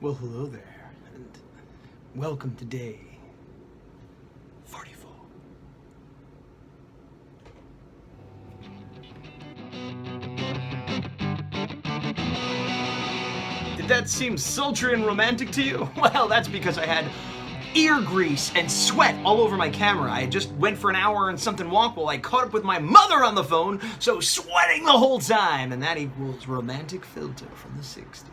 Well, hello there, and welcome to day 44. Did that seem sultry and romantic to you? Well, that's because I had ear grease and sweat all over my camera. I just went for an hour and something walk while I caught up with my mother on the phone, so sweating the whole time, and that equals romantic filter from the 60s.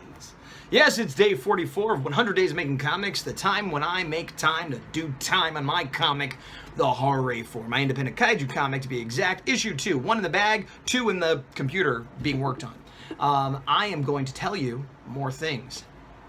Yes, it's day 44 of 100 Days of Making Comics, the time when I make time to do time on my comic, The Horror for my independent kaiju comic, to be exact. Issue 2, 1 in the bag, 2 in the computer being worked on. I am going to tell you more things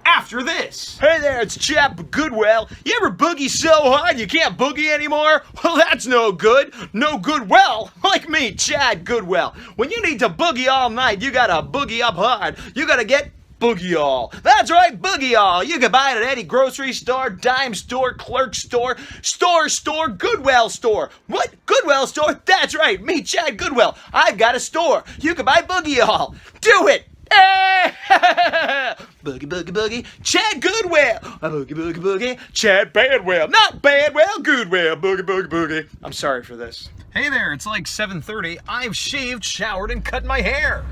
after this. Hey there, it's Chap Goodwell. You ever boogie so hard you can't boogie anymore? Well, that's no good. No good well, like me, Chad Goodwell. When you need to boogie all night, you gotta boogie up hard. You gotta get Boogie All. That's right, Boogie All. You can buy it at any grocery store, dime store, clerk store, store, Goodwill store. What? Goodwill store? That's right, me, Chad Goodwell. I've got a store. You can buy Boogie All. Do it! Boogie, boogie, boogie, Chad Goodwell. Boogie, boogie, boogie, Chad Badwell. Not Badwell, Goodwell. Boogie, boogie, boogie. I'm sorry for this. Hey there, it's like 7:30. I've shaved, showered, and cut my hair.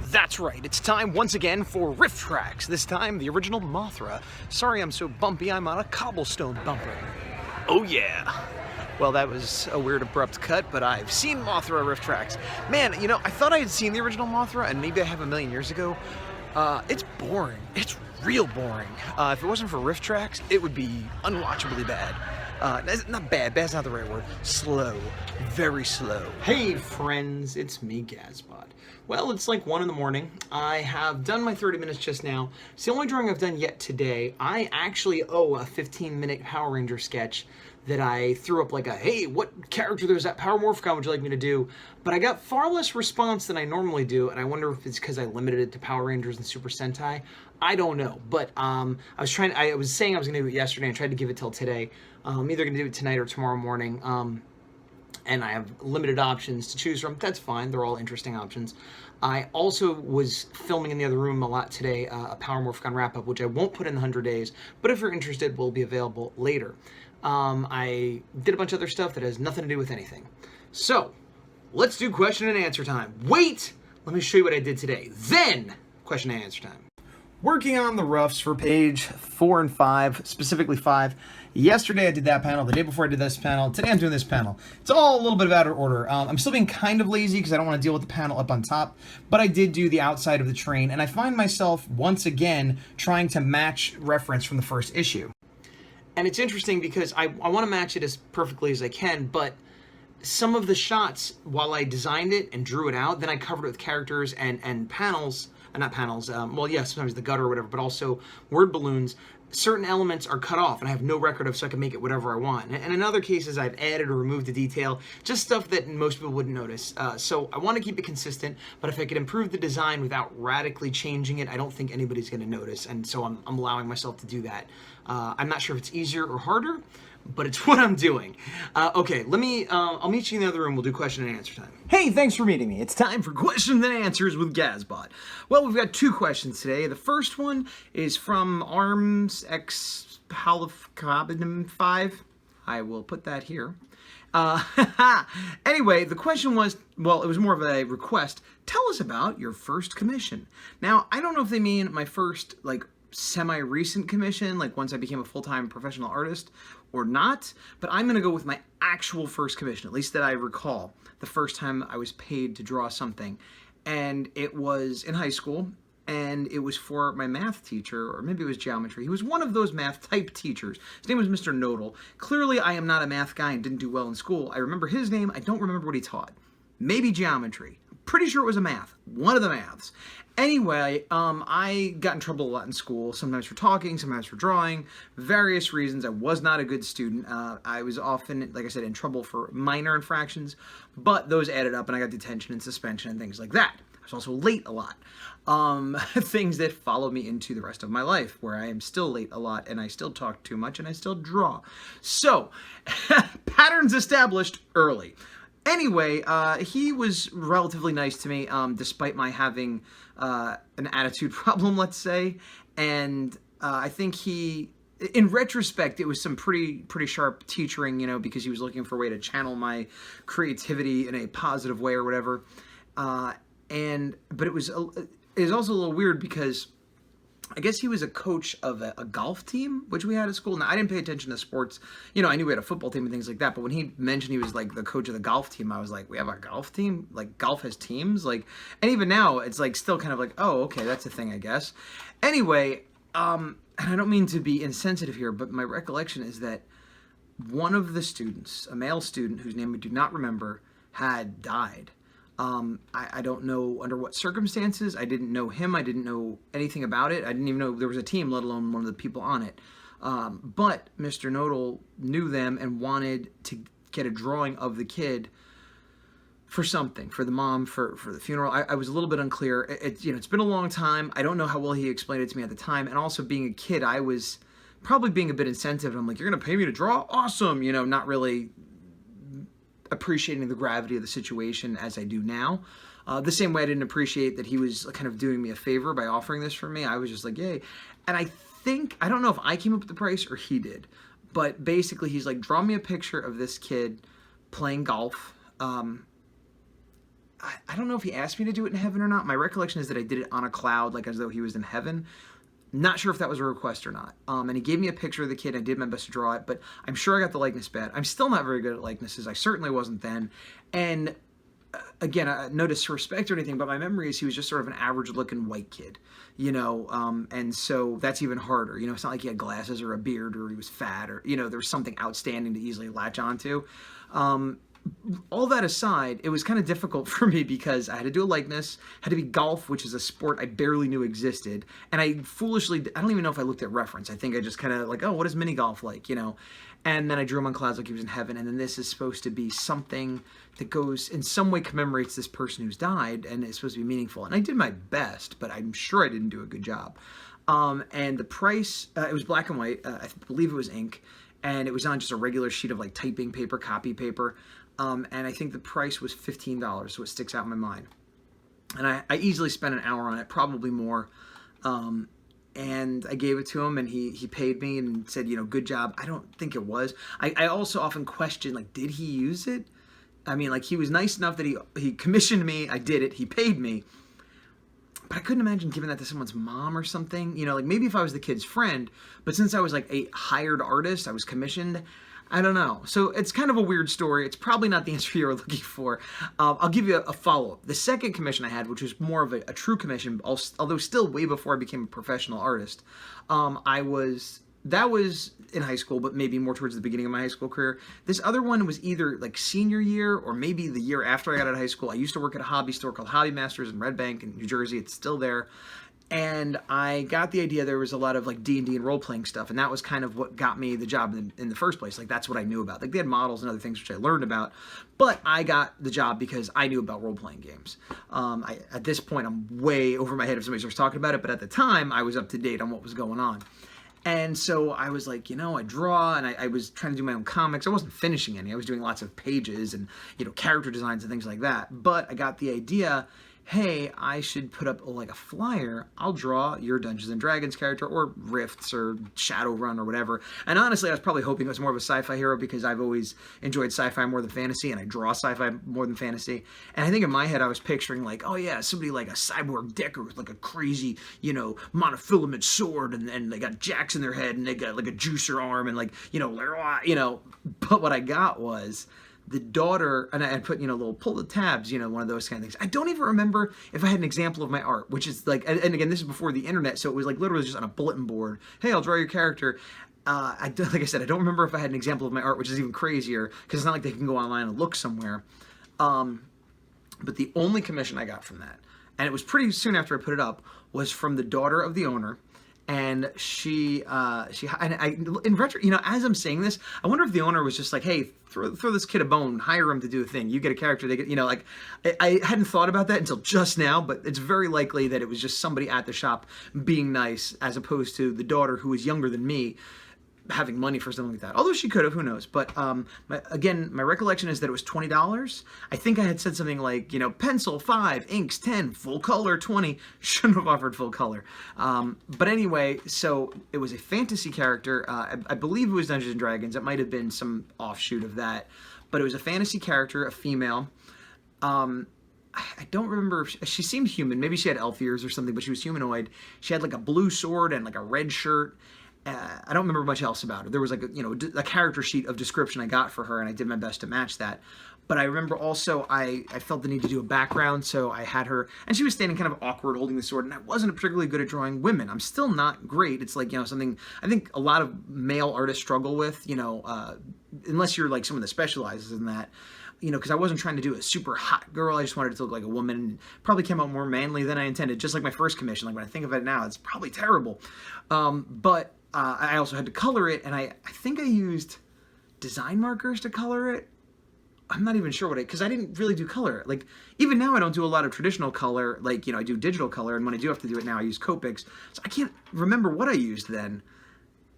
That's right, it's time once again for Rifftrax, this time the original Mothra. Sorry I'm so bumpy, I'm on a cobblestone bumper. Oh yeah. Well, that was a weird abrupt cut, but I've seen Mothra Rifftrax. Man, you know, I thought I had seen the original Mothra, and maybe I have a million years ago. It's boring. It's real boring. If it wasn't for Rifftrax, it would be unwatchably bad. Not bad, bad's not the right word. Slow. Very slow. Hey friends, it's me, Gazbot. Well, it's like 1 in the morning. I have done my 30 minutes just now. It's the only drawing I've done yet today. I actually owe a 15-minute Power Ranger sketch that I threw up like a, hey, what character there's that Power Morphicon would you like me to do? But I got far less response than I normally do, and I wonder if it's because I limited it to Power Rangers and Super Sentai. I don't know, but I was saying I was gonna do it yesterday and tried to give it till today. I'm either gonna do it tonight or tomorrow morning. And I have limited options to choose from. That's fine, they're all interesting options. I also was filming in the other room a lot today, a Power Morphicon wrap-up, which I won't put in the 100 days, but if you're interested, will be available later. I did a bunch of other stuff that has nothing to do with anything. So, let's do question and answer time. Wait! Let me show you what I did today. Then, question and answer time. Working on the roughs for page 4 and 5, specifically 5. Yesterday I did that panel, the day before I did this panel, today I'm doing this panel. It's all a little bit out of order. I'm still being kind of lazy because I don't want to deal with the panel up on top, but I did do the outside of the train, and I find myself, once again, trying to match reference from the first issue. And it's interesting because I want to match it as perfectly as I can, but some of the shots, while I designed it and drew it out, then I covered it with characters and panels, not panels, well, yeah, sometimes the gutter or whatever, but also word balloons. Certain elements are cut off and I have no record of, so I can make it whatever I want. And in other cases, I've added or removed the detail, just stuff that most people wouldn't notice. So I want to keep it consistent, but if I could improve the design without radically changing it, I don't think anybody's going to notice. And so I'm allowing myself to do that. I'm not sure if it's easier or harder, but it's what I'm doing. Okay, I'll meet you in the other room. We'll do question and answer time. Hey, thanks for meeting me. It's time for questions and answers with Gazbot. Well, we've got 2 questions today. The first one is from Arms X Halifcabinum 5. I will put that here. Anyway, the question was, well, it was more of a request. Tell us about your first commission. Now, I don't know if they mean my first, like, semi-recent commission, like once I became a full-time professional artist, or not, but I'm gonna go with my actual first commission, at least that I recall, the first time I was paid to draw something. And it was in high school, and it was for my math teacher, or maybe it was geometry. He was one of those math type teachers. His name was Mr. Nodal. Clearly, I am not a math guy and didn't do well in school. I remember his name, I don't remember what he taught. Maybe geometry. I'm pretty sure it was a math, one of the maths. Anyway, I got in trouble a lot in school, sometimes for talking, sometimes for drawing, various reasons. I was not a good student. I was often, like I said, in trouble for minor infractions, but those added up and I got detention and suspension and things like that. I was also late a lot. Things that follow me into the rest of my life, where I am still late a lot and I still talk too much and I still draw. So, patterns established early. Anyway, he was relatively nice to me, despite my having an attitude problem, let's say. And I think he, in retrospect, it was some pretty sharp teaching, you know, because he was looking for a way to channel my creativity in a positive way or whatever. But it was also a little weird because I guess he was a coach of a golf team, which we had at school. Now, I didn't pay attention to sports. You know, I knew we had a football team and things like that. But when he mentioned he was, like, the coach of the golf team, I was like, we have a golf team? Like, golf has teams? Like, and even now, it's, like, still kind of like, oh, okay, that's a thing, I guess. Anyway, and I don't mean to be insensitive here, but my recollection is that one of the students, a male student whose name I do not remember, had died. I don't know under what circumstances. I didn't know him. I didn't know anything about it. I didn't even know there was a team, let alone one of the people on it. But Mr. Nodal knew them and wanted to get a drawing of the kid for something, for the mom, for the funeral. I was a little bit unclear. It's been a long time. I don't know how well he explained it to me at the time. And also being a kid, I was probably being a bit insensitive. I'm like, you're going to pay me to draw? Awesome. You know, not really appreciating the gravity of the situation as I do now. The same way I didn't appreciate that he was kind of doing me a favor by offering this for me. I was just like, yay. And I don't know if I came up with the price or he did, but basically he's like, draw me a picture of this kid playing golf. I don't know if he asked me to do it in heaven or not. My recollection is that I did it on a cloud, like as though he was in heaven. Not sure if that was a request or not. And he gave me a picture of the kid. I did my best to draw it, but I'm sure I got the likeness bad. I'm still not very good at likenesses. I certainly wasn't then. And again, no disrespect or anything, but my memory is he was just sort of an average-looking white kid, you know. And so that's even harder. You know, it's not like he had glasses or a beard or he was fat or, you know, there was something outstanding to easily latch onto. All that aside, it was kind of difficult for me because I had to do a likeness, had to be golf, which is a sport I barely knew existed. And I don't even know if I looked at reference. I think I just kind of like, oh, what is mini golf like, you know? And then I drew him on clouds like he was in heaven. And then this is supposed to be something that goes, in some way commemorates this person who's died, and it's supposed to be meaningful. And I did my best, but I'm sure I didn't do a good job. And the price, it was black and white. I believe it was ink. And it was on just a regular sheet of like typing paper, copy paper. And I think the price was $15, so it sticks out in my mind. And I easily spent an hour on it, probably more. And I gave it to him, and he paid me and said, you know, good job. I don't think it was. I also often question, like, did he use it? I mean, like, he was nice enough that he commissioned me. I did it. He paid me. But I couldn't imagine giving that to someone's mom or something. You know, like, maybe if I was the kid's friend, but since I was, like, a hired artist, I was commissioned, I don't know. So it's kind of a weird story. It's probably not the answer you were looking for. I'll give you a follow-up. The second commission I had, which was more of a true commission, although still way before I became a professional artist, that was in high school, but maybe more towards the beginning of my high school career. This other one was either like senior year or maybe the year after I got out of high school. I used to work at a hobby store called Hobby Masters in Red Bank in New Jersey. It's still there. And I got the idea there was a lot of like D&D and role-playing stuff, and that was kind of what got me the job in the first place. Like, that's what I knew about. Like, they had models and other things which I learned about, but I got the job because I knew about role-playing games. At this point, I'm way over my head if somebody starts talking about it, but at the time, I was up to date on what was going on. And so I was like, you know, I draw, and I was trying to do my own comics. I wasn't finishing any. I was doing lots of pages and, you know, character designs and things like that. But I got the idea, hey, I should put up like a flyer. I'll draw your Dungeons and Dragons character, or Rifts, or Shadowrun, or whatever. And honestly, I was probably hoping it was more of a sci-fi hero because I've always enjoyed sci-fi more than fantasy, and I draw sci-fi more than fantasy. And I think in my head, I was picturing like, oh yeah, somebody like a cyborg Decker with like a crazy, you know, monofilament sword, and they got jacks in their head, and they got like a juicer arm, and like, you know. But what I got was the daughter, and I put, you know, little pull the tabs, you know, one of those kind of things. I don't even remember if I had an example of my art, which is like, and again, this is before the internet, so it was like literally just on a bulletin board. Hey, I'll draw your character. Like I said, I don't remember if I had an example of my art, which is even crazier, because it's not like they can go online and look somewhere. But the only commission I got from that, and it was pretty soon after I put it up, was from the daughter of the owner. And in retro, you know, as I'm saying this, I wonder if the owner was just like, hey, throw this kid a bone, hire him to do a thing. You get a character, they get, you know, like, I hadn't thought about that until just now, but it's very likely that it was just somebody at the shop being nice, as opposed to the daughter who was younger than me, having money for something like that. Although she could have, who knows. But again, my recollection is that it was $20. I think I had said something like, you know, pencil 5, inks 10, full color 20. Shouldn't have offered full color. But anyway, so it was a fantasy character. I believe it was Dungeons and Dragons. It might have been some offshoot of that. But it was a fantasy character, a female. I don't remember. She seemed human. Maybe she had elf ears or something, but she was humanoid. She had like a blue sword and like a red shirt. I don't remember much else about her. There was like a character sheet of description I got for her, and I did my best to match that. But I remember also I felt the need to do a background, so I had her, and she was standing kind of awkward holding the sword, and I wasn't particularly good at drawing women. I'm still not great. It's like, you know, something I think a lot of male artists struggle with, you know, unless you're like someone that specializes in that. You know, because I wasn't trying to do a super hot girl. I just wanted it to look like a woman, and probably came out more manly than I intended, just like my first commission. Like, when I think of it now, it's probably terrible. But I also had to color it, and I think I used design markers to color it. I'm not even sure because I didn't really do color. Like, even now I don't do a lot of traditional color. Like, you know, I do digital color, and when I do have to do it now, I use Copics. So I can't remember what I used then.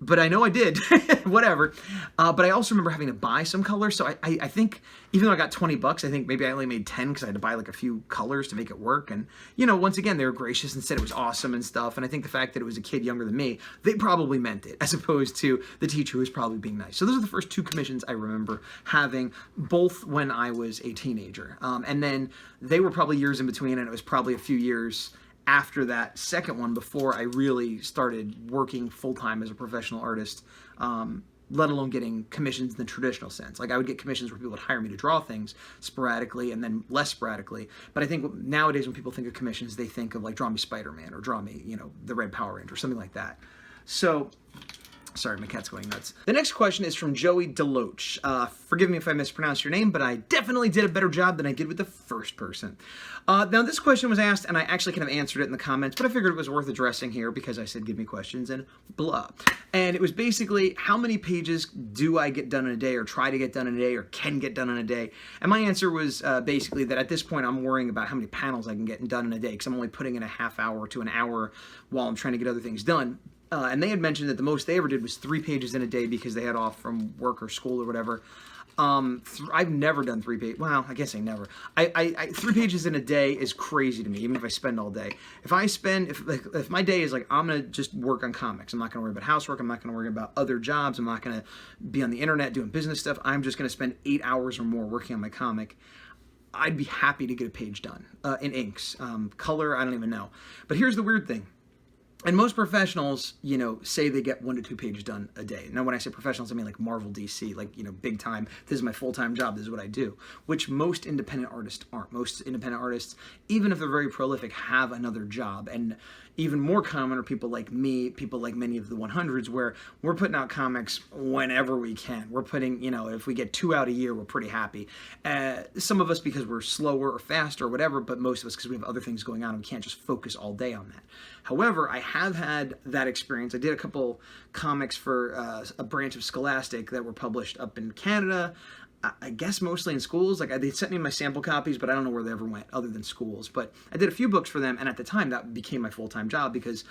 But I know I did, whatever. But I also remember having to buy some colors. So I think, even though I got $20, I think maybe I only made 10 because I had to buy like a few colors to make it work. And, you know, once again, they were gracious and said it was awesome and stuff. And I think the fact that it was a kid younger than me, they probably meant it, as opposed to the teacher who was probably being nice. So those are the first 2 commissions I remember having, both when I was a teenager. And then they were probably years in between, and it was probably a few years after that second one before I really started working full-time as a professional artist, let alone getting commissions in the traditional sense. Like, I would get commissions where people would hire me to draw things sporadically and then less sporadically. But I think nowadays when people think of commissions, they think of like, draw me Spider-Man, or draw me, you know, the Red Power Ranger, or something like that. So, sorry, my cat's going nuts. The next question is from Joey Deloach. Forgive me if I mispronounced your name, but I definitely did a better job than I did with the first person. Now, this question was asked, and I actually kind of answered it in the comments, but I figured it was worth addressing here because I said, give me questions, and blah. And it was basically, how many pages do I get done in a day, or try to get done in a day, or can get done in a day? And my answer was basically that at this point, I'm worrying about how many panels I can get done in a day, because I'm only putting in a half hour to an hour while I'm trying to get other things done. And they had mentioned that the most they ever did was 3 pages in a day because they had off from work or school or whatever. I've never done 3 pages. Well, I guess I never. 3 pages in a day is crazy to me, even if I spend all day. If I spend, if my day is like, I'm going to just work on comics. I'm not going to worry about housework. I'm not going to worry about other jobs. I'm not going to be on the internet doing business stuff. I'm just going to spend 8 hours or more working on my comic. I'd be happy to get a page done in inks. Color, I don't even know. But here's the weird thing. And most professionals, you know, say they get 1 to 2 pages done a day. Now, when I say professionals, I mean like Marvel, DC, like, you know, big time. This is my full-time job. This is what I do, which most independent artists aren't. Most independent artists, even if they're very prolific, have another job. And even more common are people like me, people like many of the 100s, where we're putting out comics whenever we can. We're putting, you know, if we get 2 out a year, we're pretty happy. Some of us because we're slower or faster or whatever, but most of us because we have other things going on and we can't just focus all day on that. However, I have had that experience. I did a couple comics for a branch of Scholastic that were published up in Canada. I guess mostly in schools. Like, they sent me my sample copies, but I don't know where they ever went other than schools. But I did a few books for them, and at the time that became my full-time job because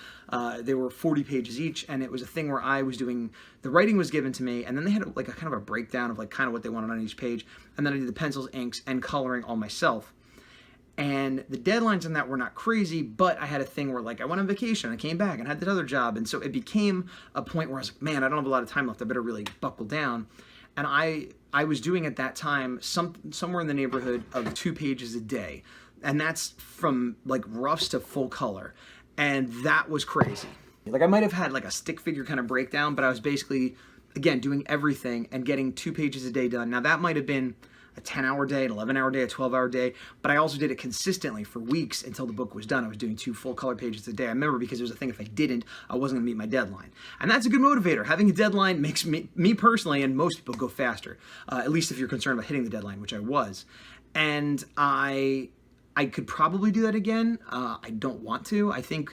they were 40 pages each, and it was a thing where I was doing, the writing was given to me, and then they had like a kind of a breakdown of like kind of what they wanted on each page, and then I did the pencils, inks, and coloring all myself. And the deadlines on that were not crazy, but I had a thing where like I went on vacation, I came back and had that other job, and so it became a point where I was like, man, I don't have a lot of time left, I better really buckle down. And I was doing at that time somewhere in the neighborhood of 2 pages a day. And that's from like roughs to full color. And that was crazy. Like, I might have had like a stick figure kind of breakdown, but I was basically, again, doing everything and getting 2 pages a day done. Now, that might have been a 10-hour day, an 11-hour day, a 12-hour day, but I also did it consistently for weeks until the book was done. I was doing 2 full color pages a day. I remember because it was a thing, if I didn't, I wasn't gonna meet my deadline. And that's a good motivator. Having a deadline makes me personally, and most people, go faster, at least if you're concerned about hitting the deadline, which I was. And I could probably do that again. I don't want to. I think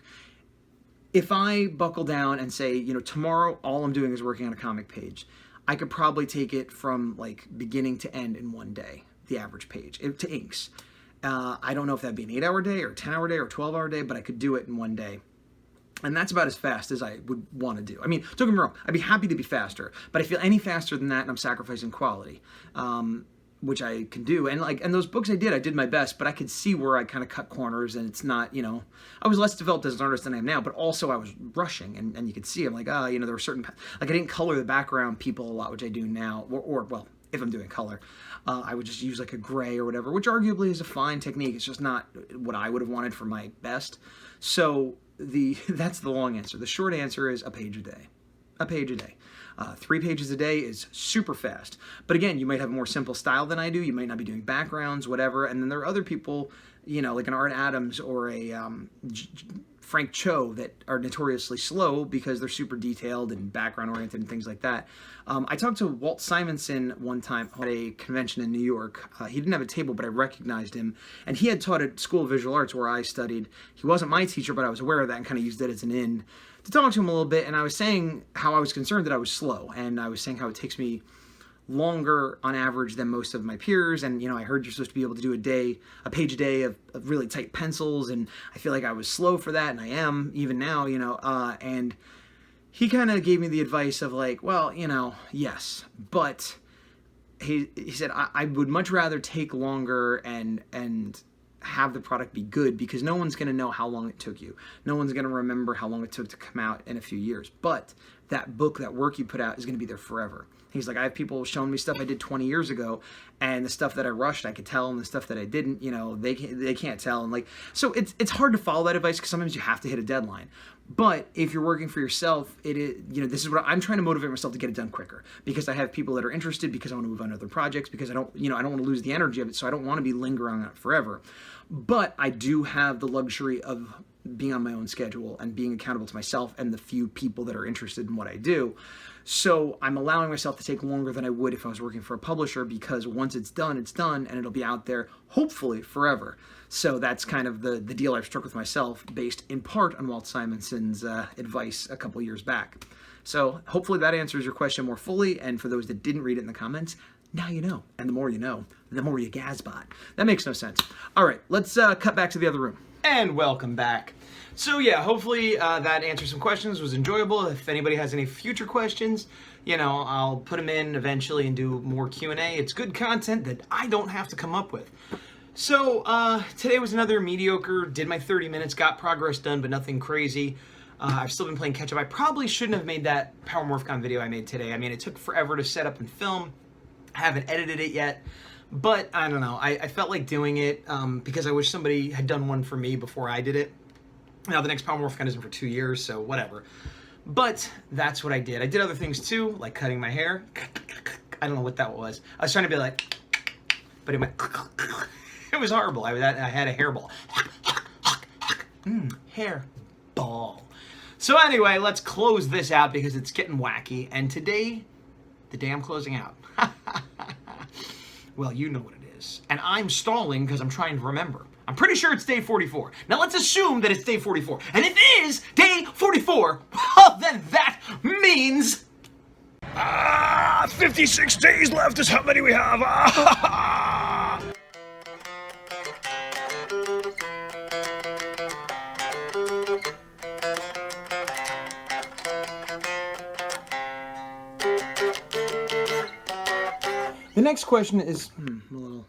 if I buckle down and say, you know, tomorrow all I'm doing is working on a comic page, I could probably take it from like beginning to end in 1 day, the average page, to inks. I don't know if that'd be an 8-hour day or a 10-hour day or a 12-hour day, but I could do it in 1 day. And that's about as fast as I would want to do. I mean, don't get me wrong, I'd be happy to be faster, but I feel any faster than that and I'm sacrificing quality, which I can do. And those books I did my best, but I could see where I kind of cut corners, and it's not, you know, I was less developed as an artist than I am now, but also I was rushing, and you could see, I'm like, you know, there were certain, like I didn't color the background people a lot, which I do now, or well, if I'm doing color, I would just use like a gray or whatever, which arguably is a fine technique. It's just not what I would have wanted for my best. So that's the long answer. The short answer is a page a day. A page a day. 3 pages a day is super fast. But again, you might have a more simple style than I do. You might not be doing backgrounds, whatever. And then there are other people, you know, like an Art Adams or a Frank Cho that are notoriously slow because they're super detailed and background oriented and things like that. I talked to Walt Simonson one time at a convention in New York. He didn't have a table, but I recognized him. And he had taught at School of Visual Arts where I studied. He wasn't my teacher, but I was aware of that and kind of used it as an in to talk to him a little bit. And I was saying how I was concerned that I was slow. And I was saying how it takes me longer on average than most of my peers. And, you know, I heard you're supposed to be able to do a page a day of really tight pencils. And I feel like I was slow for that. And I am even now, you know, and he kind of gave me the advice of like, well, you know, yes, but he said, I would much rather take longer and have the product be good, because no one's going to know how long it took you. No one's going to remember how long it took to come out in a few years. But that book, that work you put out is going to be there forever. He's like, I have people showing me stuff I did 20 years ago, and the stuff that I rushed, I could tell, and the stuff that I didn't, you know, they can't tell. And like, so it's hard to follow that advice because sometimes you have to hit a deadline. But if you're working for yourself, it is, you know, this is what I'm trying to motivate myself to get it done quicker, because I have people that are interested, because I want to move on to other projects, because I don't want to lose the energy of it, so I don't want to be lingering on it forever. But I do have the luxury of being on my own schedule and being accountable to myself and the few people that are interested in what I do. So I'm allowing myself to take longer than I would if I was working for a publisher, because once it's done, and it'll be out there, hopefully, forever. So that's kind of the deal I've struck with myself, based in part on Walt Simonson's advice a couple years back. So hopefully that answers your question more fully, and for those that didn't read it in the comments, now you know. And the more you know, the more you gasbot. That makes no sense. All right, let's cut back to the other room. And welcome back. So yeah, hopefully that answered some questions, was enjoyable. If anybody has any future questions, you know, I'll put them in eventually and do more Q&A. It's good content that I don't have to come up with. So today was another mediocre, did my 30 minutes, got progress done, but nothing crazy. I've still been playing catch up. I probably shouldn't have made that Power Morphcon video I made today. I mean, it took forever to set up and film. I haven't edited it yet. But I don't know, I felt like doing it because I wish somebody had done one for me before I did it. Now the next Power Morphcon isn't for 2 years, so whatever. But that's what I did. I did other things too, like cutting my hair. I don't know what that was. I was trying to be like, but it went, it was horrible. I had a hairball. Hair ball. So anyway, let's close this out because it's getting wacky. And today, the day I'm closing out. Well, you know what it is. And I'm stalling because I'm trying to remember. I'm pretty sure it's day 44. Now let's assume that it's day 44. And if it is day 44, well, then that means 56 days left is how many we have. The next question is a little